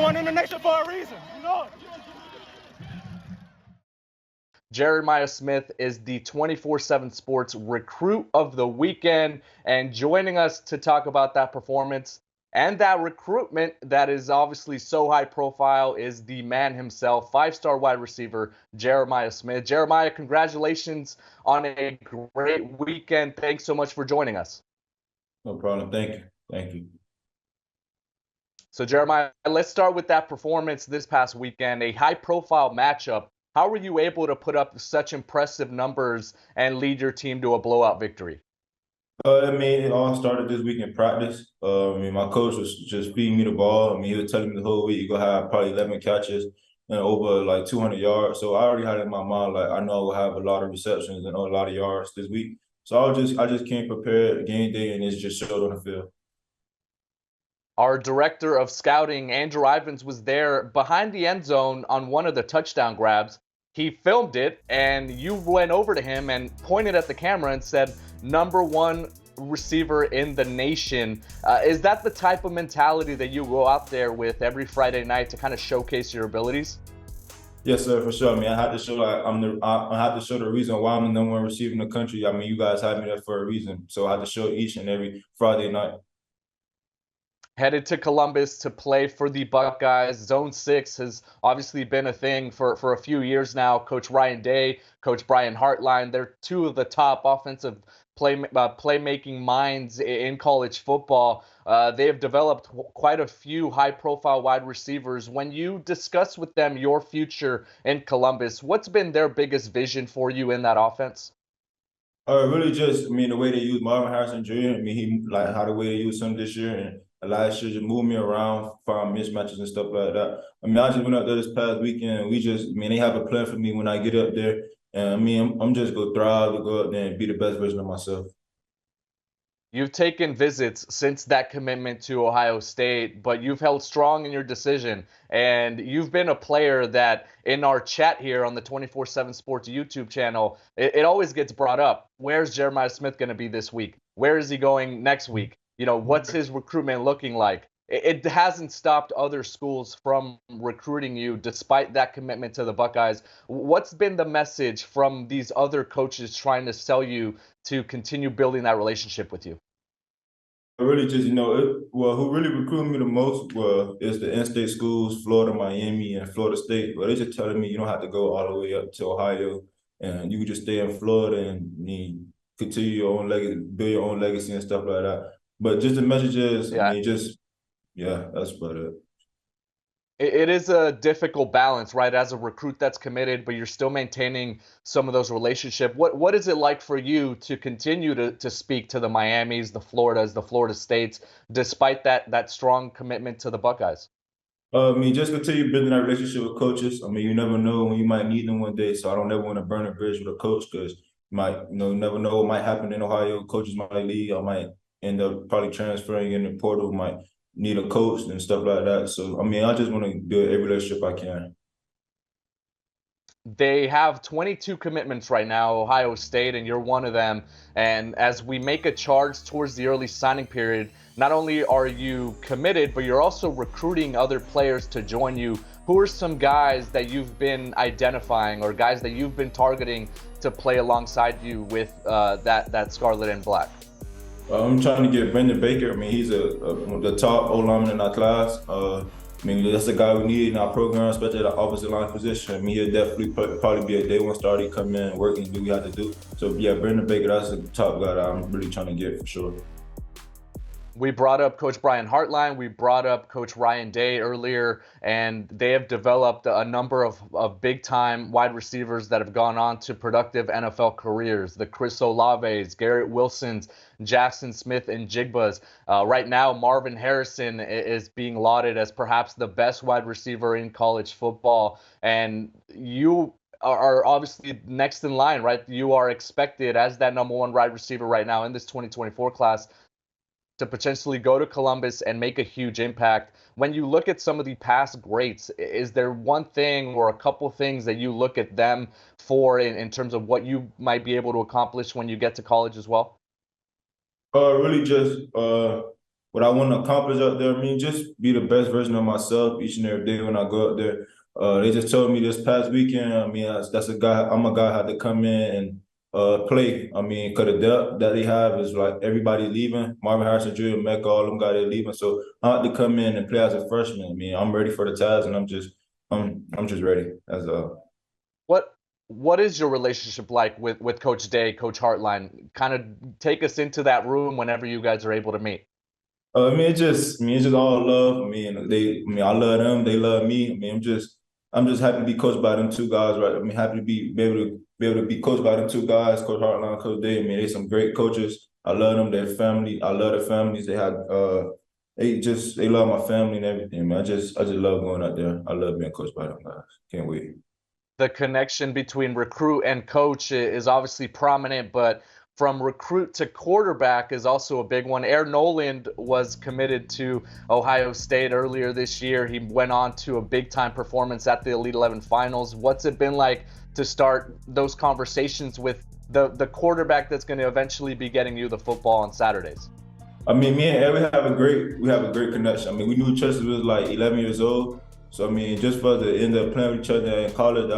one in the nation for a reason. You know it. Jeremiah Smith is the 24/7 Sports Recruit of the Weekend, and joining us to talk about that performance and that recruitment that is obviously so high profile is the man himself, five-star wide receiver, Jeremiah Smith. Jeremiah, congratulations on a great weekend. Thanks so much for joining us. No problem. Thank you. Thank you. So, Jeremiah, let's start with that performance this past weekend, a high-profile matchup. How were you able to put up such impressive numbers and lead your team to a blowout victory? It all started this week in practice. My coach was just feeding me the ball. He was telling me the whole week you're gonna have probably 11 catches and over like 200 yards. So I already had it in my mind like I know I will have a lot of receptions and a lot of yards this week. So I just came prepared game day and it's just showed on the field. Our director of scouting, Andrew Ivins, was there behind the end zone on one of the touchdown grabs. He filmed it, and you went over to him and pointed at the camera and said, #1 receiver in the nation. Is that the type of mentality that you go out there with every Friday night to kind of showcase your abilities? Yes, sir, for sure. I had to show I had to show the reason why I'm the #1 receiver in the country. You guys had me there for a reason. So I had to show each and every Friday night. Headed to Columbus to play for the Buckeyes. Zone 6 has obviously been a thing for a few years now. Coach Ryan Day, Coach Brian Hartline, they're two of the top offensive playmaking minds in college football. They have developed quite a few high-profile wide receivers. When you discuss with them your future in Columbus, what's been their biggest vision for you in that offense? Really just, the way they use Marvin Harrison Jr. He like how the way they use him this year and last year just moved me around, find mismatches and stuff like that. I just went up there this past weekend. We just, they have a plan for me when I get up there. And I'm just gonna thrive to go up there and be the best version of myself. You've taken visits since that commitment to Ohio State, but you've held strong in your decision. And you've been a player that in our chat here on the 24/7 Sports YouTube channel, it always gets brought up. Where's Jeremiah Smith going to be this week? Where is he going next week? What's his recruitment looking like? It hasn't stopped other schools from recruiting you despite that commitment to the Buckeyes. What's been the message from these other coaches trying to sell you to continue building that relationship with you? Really just, who really recruited me the most is the in-state schools, Florida, Miami, and Florida State. But they just telling me you don't have to go all the way up to Ohio, and you can just stay in Florida and continue your own legacy, build your own legacy and stuff like that. But just the message is, yeah, that's about it. It is a difficult balance, right? As a recruit that's committed, but you're still maintaining some of those relationships. What is it like for you to continue to speak to the Miamis, the Floridas, the Florida States, despite that strong commitment to the Buckeyes? Just continue building that relationship with coaches. You never know when you might need them one day, so I don't ever want to burn a bridge with a coach because you never know what might happen in Ohio. Coaches might leave. I might end up probably transferring in the portal. Might need a coach and stuff like that. So I just want to build every relationship I can. They have 22 commitments right now, Ohio State, and you're one of them. And as we make a charge towards the early signing period, not only are you committed, but you're also recruiting other players to join you. Who are some guys that you've been identifying or guys that you've been targeting to play alongside you with that Scarlet and Black? I'm trying to get Brendan Baker. He's the top O-lineman in our class. That's the guy we need in our program, especially at the opposite line position. He'll definitely probably be a day one starter. Come in, work, and do what we have to do. So, yeah, Brendan Baker, that's the top guy that I'm really trying to get for sure. We brought up Coach Brian Hartline. We brought up Coach Ryan Day earlier, and they have developed a number of big-time wide receivers that have gone on to productive NFL careers. The Chris Olaves, Garrett Wilsons, Jackson Smith, and Jigbas. Right now, Marvin Harrison is being lauded as perhaps the best wide receiver in college football, and you are obviously next in line, right? You are expected as that #1 wide receiver right now in this 2024 class to potentially go to Columbus and make a huge impact. When you look at some of the past greats, is there one thing or a couple things that you look at them for in terms of what you might be able to accomplish when you get to college as well? Really just what I want to accomplish up there. I mean, just be the best version of myself each and every day when I go up there. They just told me this past weekend. I mean, that's a guy. I'm a guy who had to come in and play. I mean, because the depth that they have is like everybody leaving. Marvin Harrison Jr., Mecca, all them guys they leaving. So I had to come in and play as a freshman. I mean, I'm ready for the task, and I'm just ready as a. What is your relationship like with Coach Day, Coach Hartline? Kind of take us into that room whenever you guys are able to meet. I mean, it's just all love. I love them. They love me. I mean, I'm just happy to be coached by them two guys, right? I mean, happy to be able to be coached by them two guys, Coach Hartline, Coach Day. I mean, they some great coaches. I love them. Their family. I love their families. They love my family and everything. Man, I just love going out there. I love being coached by them guys. Can't wait. The connection between recruit and coach is obviously prominent, but from recruit to quarterback is also a big one. Noland was committed to Ohio State earlier this year. He went on to a big-time performance at the Elite 11 finals. What's it been like to start those conversations with the quarterback that's going to eventually be getting you the football on Saturdays? I mean, me and Ed, we have a great connection. I mean, we knew each other since we was like 11 years old. So I mean, just for us to end up playing with each other in college,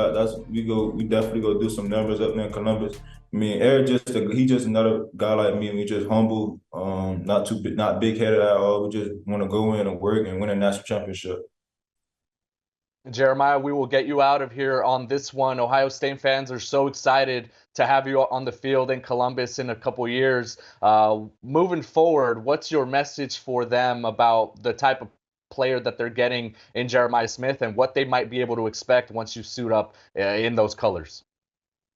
we definitely go do some numbers up there in Columbus. I mean, Eric he just another guy like me. We just humble, not big headed at all. We just want to go in and work and win a national championship. Jeremiah, we will get you out of here on this one. Ohio State fans are so excited to have you on the field in Columbus in a couple years. Moving forward, what's your message for them about the type of player that they're getting in Jeremiah Smith and what they might be able to expect once you suit up in those colors?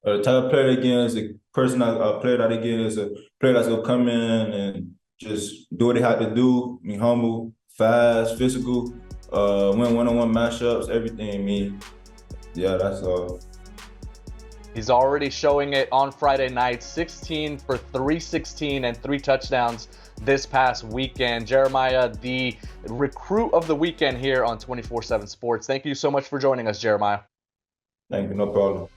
The type of player they get is a player that they get is a player that's gonna come in and just do what they have to do. I mean, humble, fast, physical, win one-on-one matchups, everything. I mean, yeah, that's all. He's already showing it on Friday night, 16 for 316 and 3 touchdowns this past weekend. Jeremiah, the recruit of the weekend here on 24/7 Sports. Thank you so much for joining us, Jeremiah. Thank you, no problem.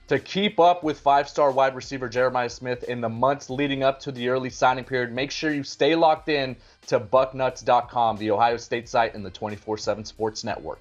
To keep up with 5-star wide receiver Jeremiah Smith in the months leading up to the early signing period, make sure you stay locked in to bucknuts.com, the Ohio State site and the 24/7 Sports Network.